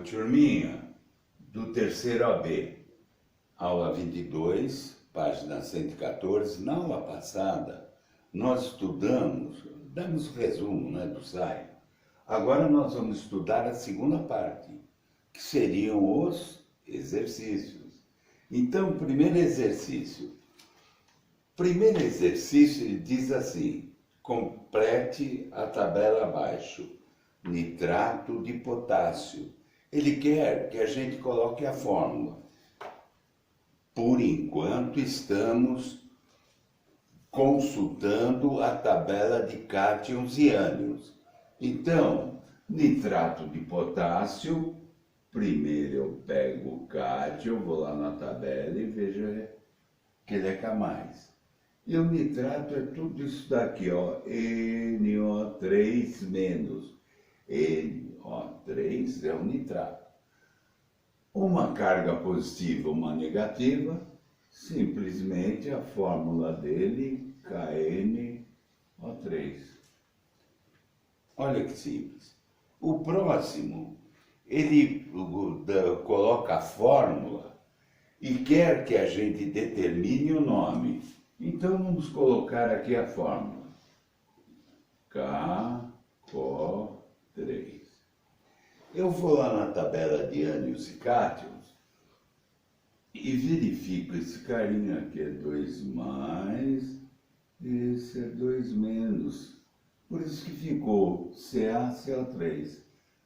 turminha do terceiro AB, aula 22, página 114. Na aula passada, nós damos resumo, né, do ensaio. Agora nós vamos estudar a segunda parte, que seriam os exercícios. Então, primeiro exercício, ele diz assim: complete a tabela abaixo. Nitrato de potássio. Ele quer que a gente coloque a fórmula. Por enquanto, estamos consultando a tabela de cátions e ânions. Então, nitrato de potássio, primeiro eu pego o cátion, vou lá na tabela e vejo que ele é K+. E o nitrato é tudo isso daqui, ó, NO3-. NO3 é o nitrato. Uma carga positiva, uma negativa, simplesmente a fórmula dele, KNO3. Olha que simples. O próximo, ele coloca a fórmula e quer que a gente determine o nome. Então vamos colocar aqui a fórmula. KO3. Eu vou lá na tabela de ânions e cátions e verifico esse carinha aqui é 2+, esse é 2-. Por isso que ficou CaCO3.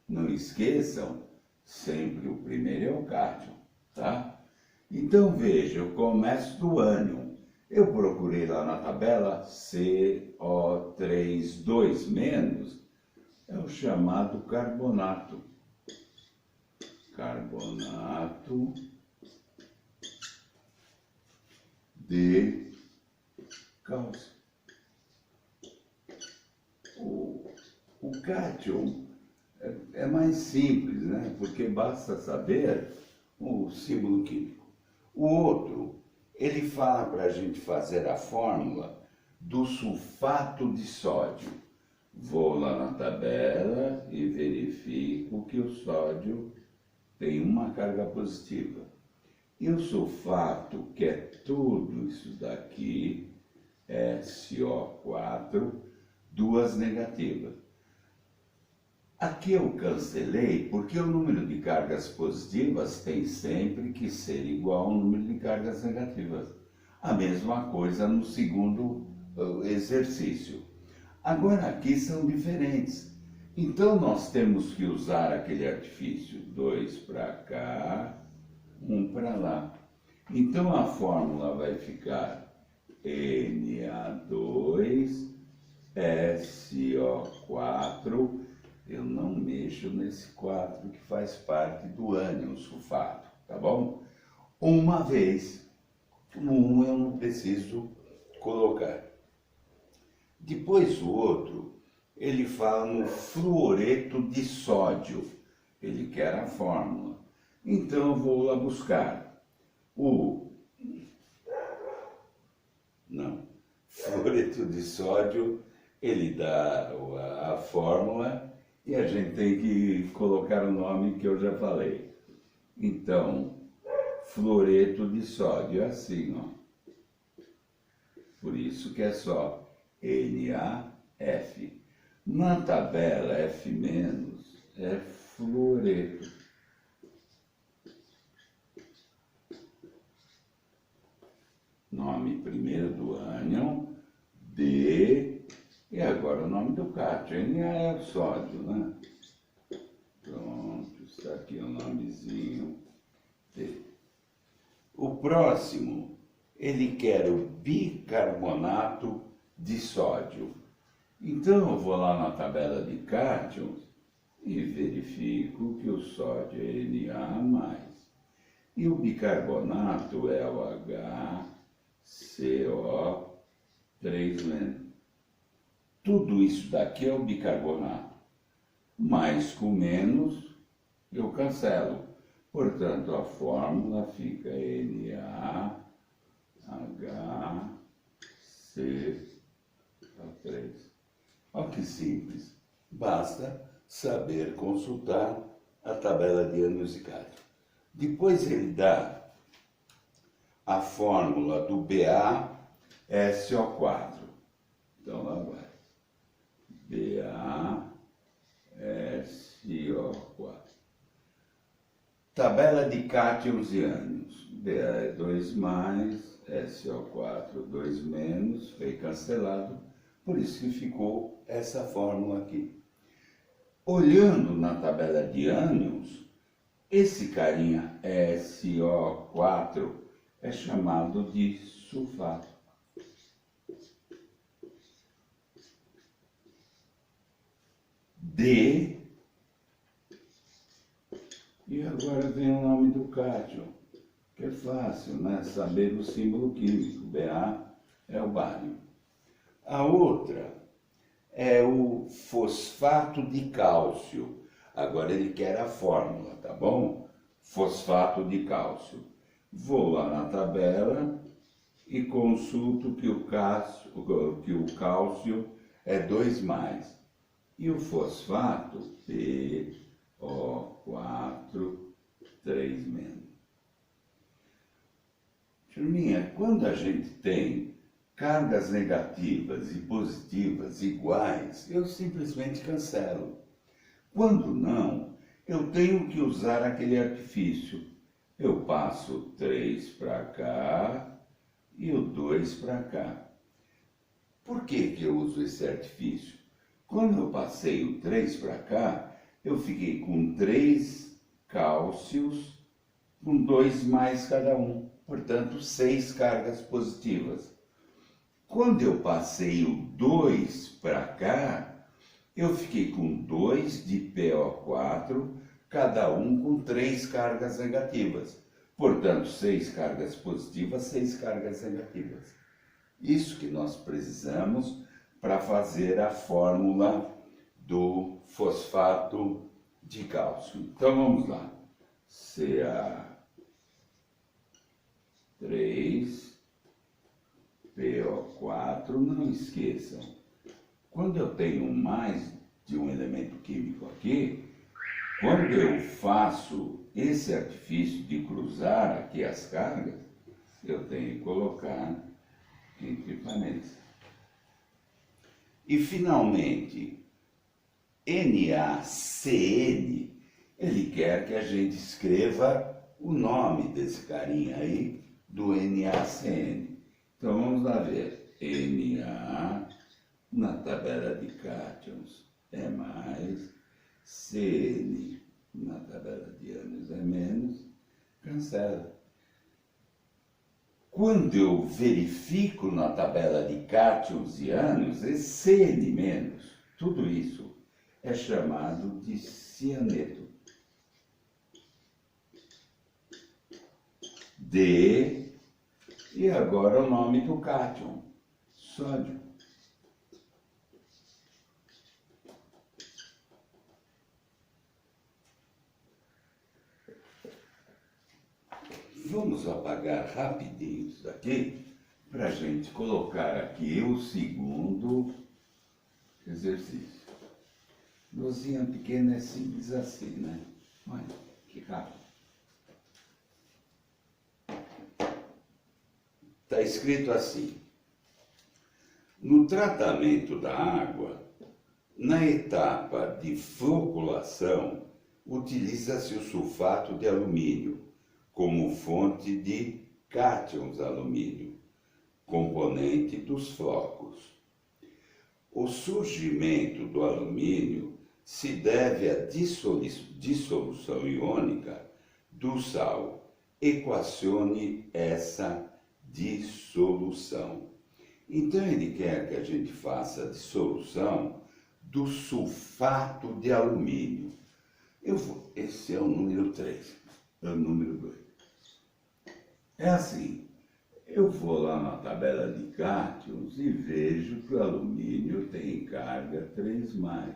Não esqueçam, sempre o primeiro é o cátion, tá? Então veja, eu começo do ânion. Eu procurei lá na tabela CO3 2-, é o chamado carbonato. Carbonato de cálcio. O cátion é mais simples, né? Porque basta saber o símbolo químico. O outro, ele fala para a gente fazer a fórmula do sulfato de sódio. Vou lá na tabela e verifico que o sódio tem uma carga positiva. E o sulfato, que é tudo isso daqui, SO4, 2 negativas. Aqui eu cancelei porque o número de cargas positivas tem sempre que ser igual ao número de cargas negativas. A mesma coisa no segundo exercício. Agora aqui são diferentes. Então nós temos que usar aquele artifício, 2 para cá, 1 para lá. Então a fórmula vai ficar Na2SO4. Eu não mexo nesse 4 que faz parte do ânion sulfato, tá bom? Uma vez, o 1 eu não preciso colocar. Depois o outro, ele fala no fluoreto de sódio. Ele quer a fórmula. Então eu vou lá buscar fluoreto de sódio, ele dá a fórmula e a gente tem que colocar o nome que eu já falei. Então, fluoreto de sódio é assim, ó. Por isso que é só NaF. Na tabela F- é fluoreto. Nome primeiro do ânion, D, e agora o nome do cátion. Na é o sódio, né? Pronto, está aqui o nomezinho D. O próximo, ele quer o bicarbonato de sódio. Então eu vou lá na tabela de cátions e verifico que o sódio é Na+. E o bicarbonato é o HCO3-. Tudo isso daqui é o bicarbonato. Mais com menos, eu cancelo. Portanto, a fórmula fica NaHCO3. Olha que simples. Basta saber consultar a tabela de ânions e cátions. Depois ele dá a fórmula do BaSO4. Então lá vai. BaSO4. Tabela de cátions e ânions. Ba é 2 mais, SO4 2 menos, foi cancelado, por isso que ficou essa fórmula aqui. Olhando na tabela de ânions, esse carinha SO4 é chamado de sulfato. D. E agora vem o nome do cátion, que é fácil, né? Saber o símbolo químico. Ba é o bário. A outra é o fosfato de cálcio. Agora ele quer a fórmula, tá bom? Fosfato de cálcio. Vou lá na tabela e consulto que o cálcio é 2 mais. E o fosfato, PO4, 3 menos. Turminha, quando a gente tem cargas negativas e positivas iguais, eu simplesmente cancelo. Quando não, eu tenho que usar aquele artifício. Eu passo 3 para cá e o 2 para cá. Por que eu uso esse artifício? Quando eu passei o 3 para cá, eu fiquei com 3 cálcios com 2 mais cada um. Portanto, 6 cargas positivas. Quando eu passei o 2 para cá, eu fiquei com 2 de PO4, cada um com 3 cargas negativas. Portanto, 6 cargas positivas, 6 cargas negativas. Isso que nós precisamos para fazer a fórmula do fosfato de cálcio. Então, vamos lá. Ca3, PO4, não esqueçam, quando eu tenho mais de um elemento químico aqui, quando eu faço esse artifício de cruzar aqui as cargas, eu tenho que colocar entre parênteses. E finalmente, NaCN, ele quer que a gente escreva o nome desse carinha aí, do NaCN. Então vamos lá ver. Na na tabela de cátions é mais, Cn na tabela de ânions é menos, cancela. Quando eu verifico na tabela de cátions e ânions, é Cn menos. Tudo isso é chamado de cianeto. D, e agora o nome do cátion, sódio. Vamos apagar rapidinho isso daqui, para a gente colocar aqui o segundo exercício. Luzinha pequena é simples assim, né? Olha, que rápido. Está escrito assim: no tratamento da água, na etapa de floculação, utiliza-se o sulfato de alumínio como fonte de cátions alumínio, componente dos flocos. O surgimento do alumínio se deve à dissolução iônica do sal. Equacione essa dissolução. Então ele quer que a gente faça a dissolução do sulfato de alumínio. Esse é o número 3, é o número 2. É assim, eu vou lá na tabela de cátions e vejo que o alumínio tem carga 3 mais.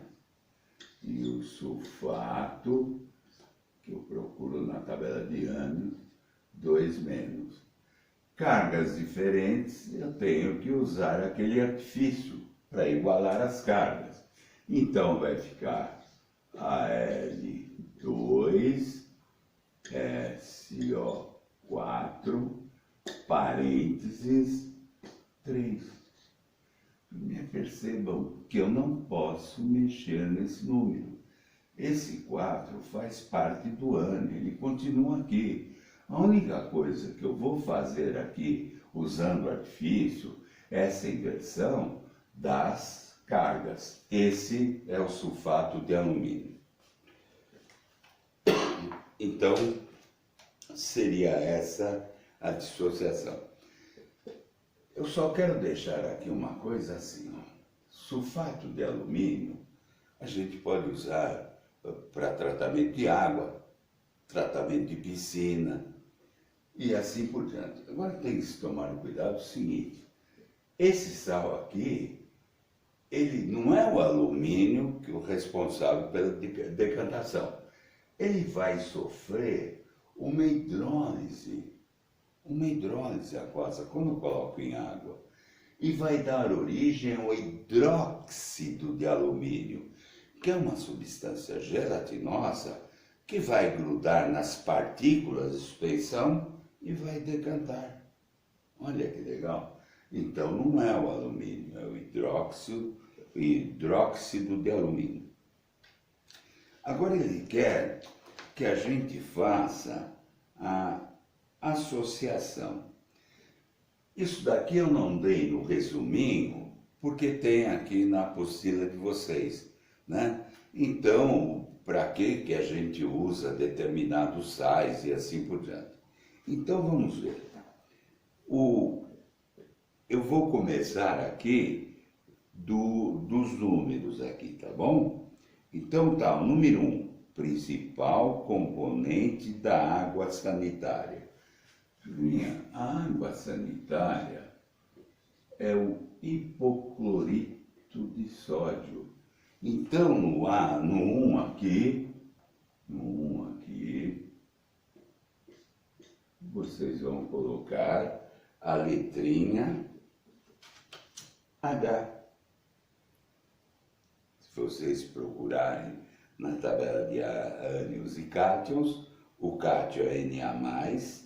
E o sulfato, que eu procuro na tabela de ânions, 2 menos. Cargas diferentes, eu tenho que usar aquele artifício para igualar as cargas. Então vai ficar Al2 parênteses 3. Percebam que eu não posso mexer nesse número. Esse 4 faz parte do ano, ele continua aqui. A única coisa que eu vou fazer aqui, usando artifício, é essa inversão das cargas. Esse é o sulfato de alumínio. Então, seria essa a dissociação. Eu só quero deixar aqui uma coisa assim, ó. Sulfato de alumínio a gente pode usar para tratamento de água, tratamento de piscina e assim por diante. Agora tem que se tomar cuidado o seguinte, esse sal aqui, ele não é o alumínio que é o responsável pela decantação. Ele vai sofrer uma hidrólise aquosa, quando eu coloco em água, e vai dar origem ao hidróxido de alumínio, que é uma substância gelatinosa que vai grudar nas partículas de suspensão e vai decantar. Olha que legal. Então não é o alumínio, é o hidróxido de alumínio. Agora ele quer que a gente faça a associação. Isso daqui eu não dei no resuminho, porque tem aqui na apostila de vocês, né? Então, para que a gente usa determinados sais e assim por diante? Então, vamos ver. Eu vou começar aqui dos números aqui, tá bom? Então, tá, o número 1, principal componente da água sanitária. A água sanitária é o hipoclorito de sódio. Então, no 1 aqui, vocês vão colocar a letrinha H. Se vocês procurarem na tabela de ânions e cátions, o cátion é Na+,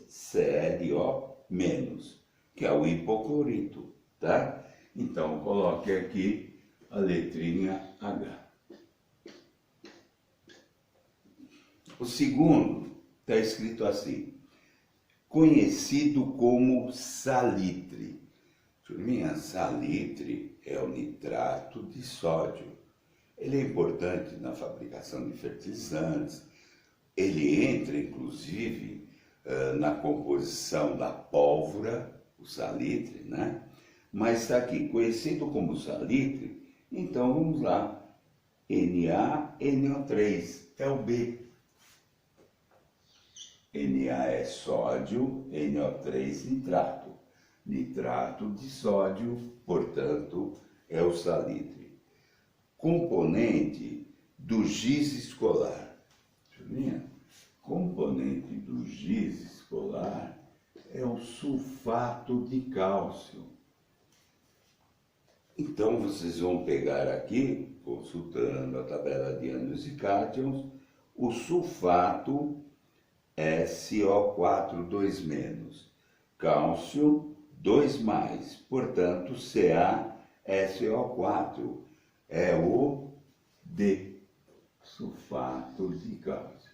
ClO-, que é o hipoclorito, tá? Então, coloque aqui a letrinha H. O segundo está escrito assim, conhecido como salitre. Turminha, salitre é o nitrato de sódio. Ele é importante na fabricação de fertilizantes, ele entra, inclusive, na composição da pólvora, o salitre, né? Mas está aqui, conhecido como salitre, então vamos lá, NaNO3, é o B. Na é sódio, NO3 nitrato. Nitrato de sódio, portanto, é o salitre. Componente do giz escolar. Componente do giz escolar é o sulfato de cálcio. Então, vocês vão pegar aqui, consultando a tabela de ânions e cátions, o sulfato é CO4 2-, cálcio 2+, portanto, CaSO4 é o D, sulfato de cálcio.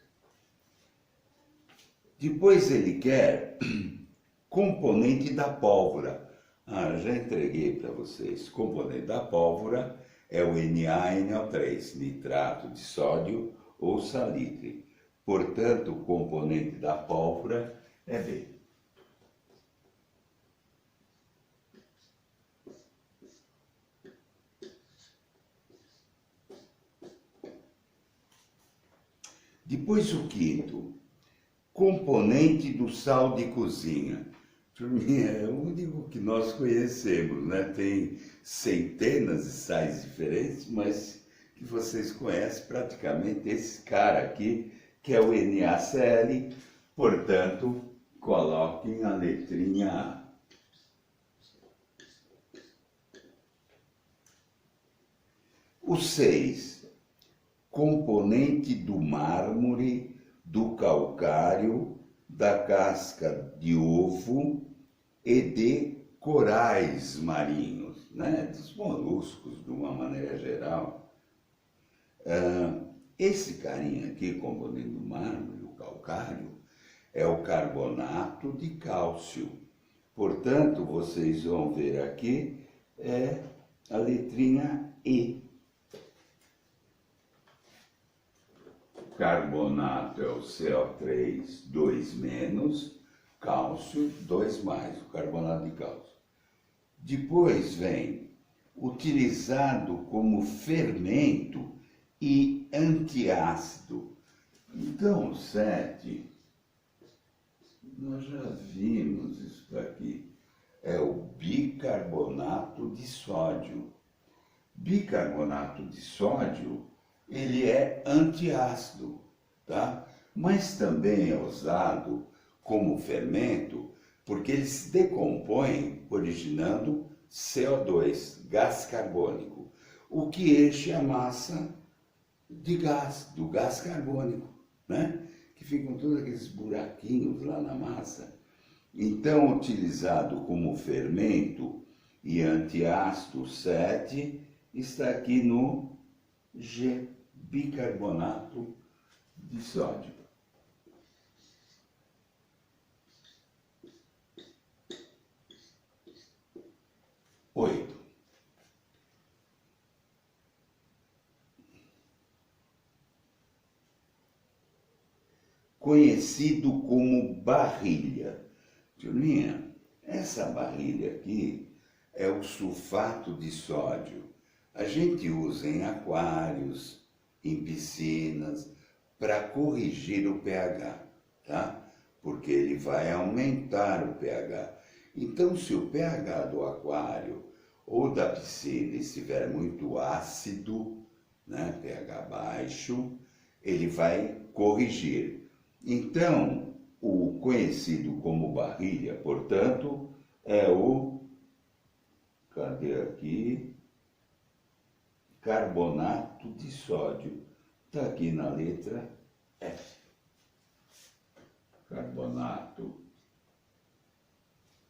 Depois ele quer componente da pólvora. Já entreguei para vocês. Componente da pólvora é o NaNO3, nitrato de sódio ou salitre. Portanto, o componente da pólvora é B. Depois o quinto, componente do sal de cozinha. Turminha, é o único que nós conhecemos, né? Tem centenas de sais diferentes, mas que vocês conhecem praticamente esse cara aqui, que é o NaCl, portanto, coloquem a letrinha A. O 6, componente do mármore, do calcário, da casca de ovo e de corais marinhos, né? Dos moluscos, de uma maneira geral. Esse carinha aqui, componendo o mármore, o calcário, é o carbonato de cálcio. Portanto, vocês vão ver aqui a letrinha E. Carbonato é o CO3, 2-, cálcio, 2+, o carbonato de cálcio. Depois vem utilizado como fermento e antiácido. Então, o 7, nós já vimos isso aqui, é o bicarbonato de sódio. Bicarbonato de sódio, ele é antiácido, tá? Mas também é usado como fermento porque ele se decompõe originando CO2, gás carbônico, o que enche a massa de gás, do gás carbônico, né? Que ficam todos aqueles buraquinhos lá na massa. Então, utilizado como fermento e antiácido 7, está aqui no G, bicarbonato de sódio. Oito. Conhecido como barrilha. Turminha, essa barrilha aqui é o sulfato de sódio. A gente usa em aquários, em piscinas, para corrigir o pH, tá? Porque ele vai aumentar o pH. Então, se o pH do aquário ou da piscina estiver muito ácido, né, pH baixo, ele vai corrigir. Então, o conhecido como barrilha, portanto, é o, cadê aqui? Carbonato de sódio. Está aqui na letra F. Carbonato,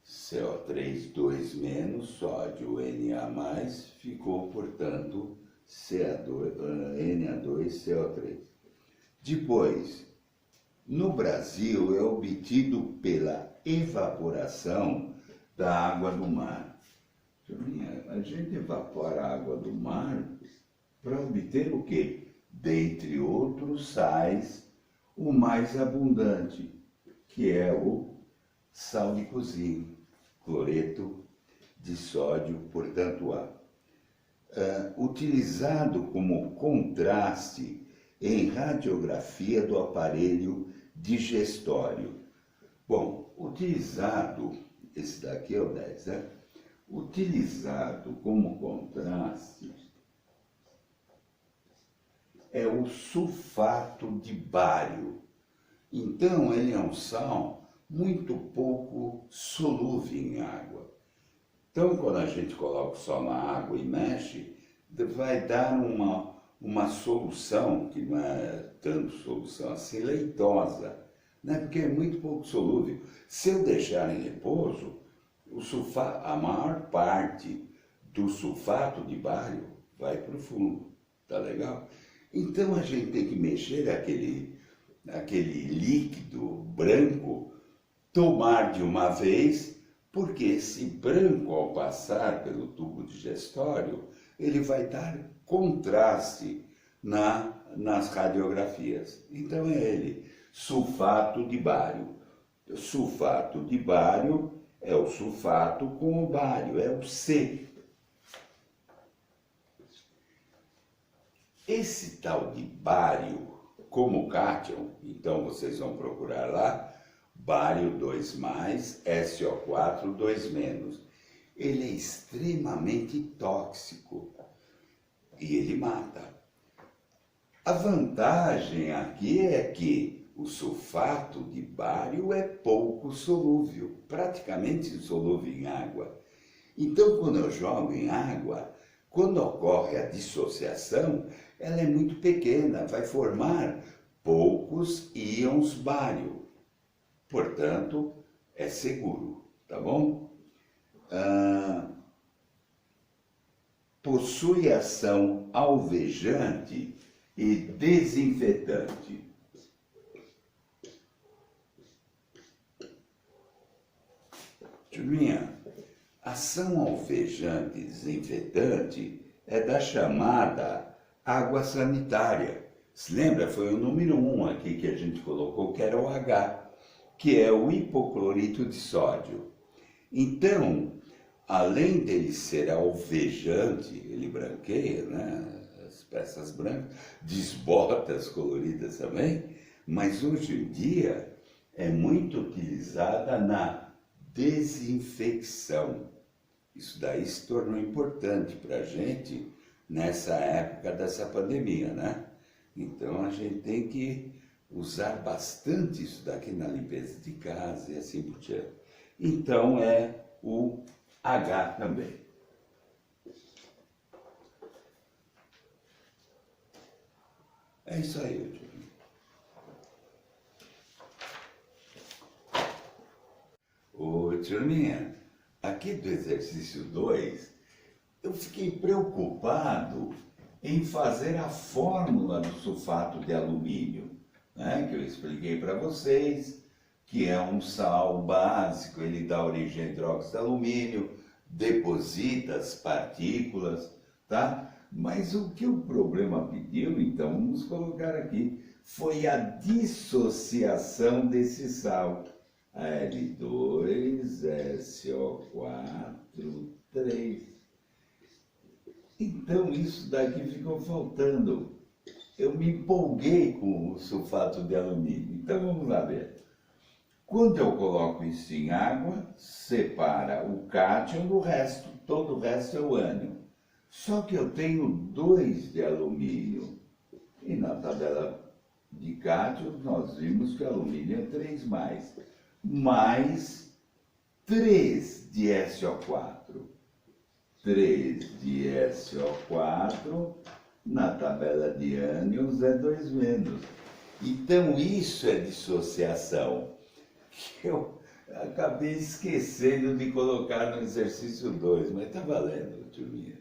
CO3, 2-, sódio, Na+, ficou, portanto, Na2CO3. Depois, no Brasil é obtido pela evaporação da água do mar. A gente evapora a água do mar para obter o quê? Dentre outros sais, o mais abundante, que é o sal de cozinha, cloreto de sódio, portanto A. Utilizado como contraste em radiografia do aparelho digestório. Bom, utilizado, esse daqui é o 10, né? Utilizado como contraste é o sulfato de bário. Então, ele é um sal muito pouco solúvel em água. Então, quando a gente coloca o sal na água e mexe, vai dar uma solução, que não é tanto solução assim, leitosa, né? Porque é muito pouco solúvel. Se eu deixar em repouso, a maior parte do sulfato de bário vai para o fundo, tá legal? Então a gente tem que mexer aquele líquido branco, tomar de uma vez, porque esse branco, ao passar pelo tubo digestório, ele vai dar contraste nas radiografias. Então é ele, sulfato de bário. Sulfato de bário é o sulfato com o bário, é o C. Esse tal de bário, como cátion, então vocês vão procurar lá, bário 2+, SO4 2-. Ele é extremamente tóxico e ele mata. A vantagem aqui é que o sulfato de bário é pouco solúvel, praticamente insolúvel em água. Então, quando eu jogo em água, quando ocorre a dissociação, ela é muito pequena, vai formar poucos íons bário. Portanto, é seguro, tá? tá bom? Possui ação alvejante e desinfetante. Turminha, ação alvejante e desinfetante é da chamada água sanitária. Se lembra? Foi o número 1 aqui que a gente colocou, que era o H, que é o hipoclorito de sódio. Então, além dele ser alvejante, ele branqueia, né? As peças brancas, desbota as coloridas também, mas hoje em dia é muito utilizada na desinfecção. Isso daí se tornou importante para a gente nessa época dessa pandemia, né? Então a gente tem que usar bastante isso daqui na limpeza de casa e assim por diante. Então é o H também. É isso aí, Júlio. Ô, turminha, aqui do exercício 2, eu fiquei preocupado em fazer a fórmula do sulfato de alumínio, né, que eu expliquei para vocês, que é um sal básico, ele dá origem a hidróxido de alumínio, deposita as partículas, tá? Mas o que o problema pediu, então, vamos colocar aqui, foi a dissociação desse sal. Al2SO4 3. Então isso daqui ficou faltando. Eu me empolguei com o sulfato de alumínio. Então vamos lá ver. Quando eu coloco isso em água, separa o cátion do resto, todo o resto é o ânion. Só que eu tenho 2 de alumínio. E na tabela de cátion nós vimos que o alumínio é 3+, mais 3 de SO4. 3 de SO4, na tabela de ânions é 2-. Então isso é dissociação, que eu acabei esquecendo de colocar no exercício 2, mas está valendo, turminha.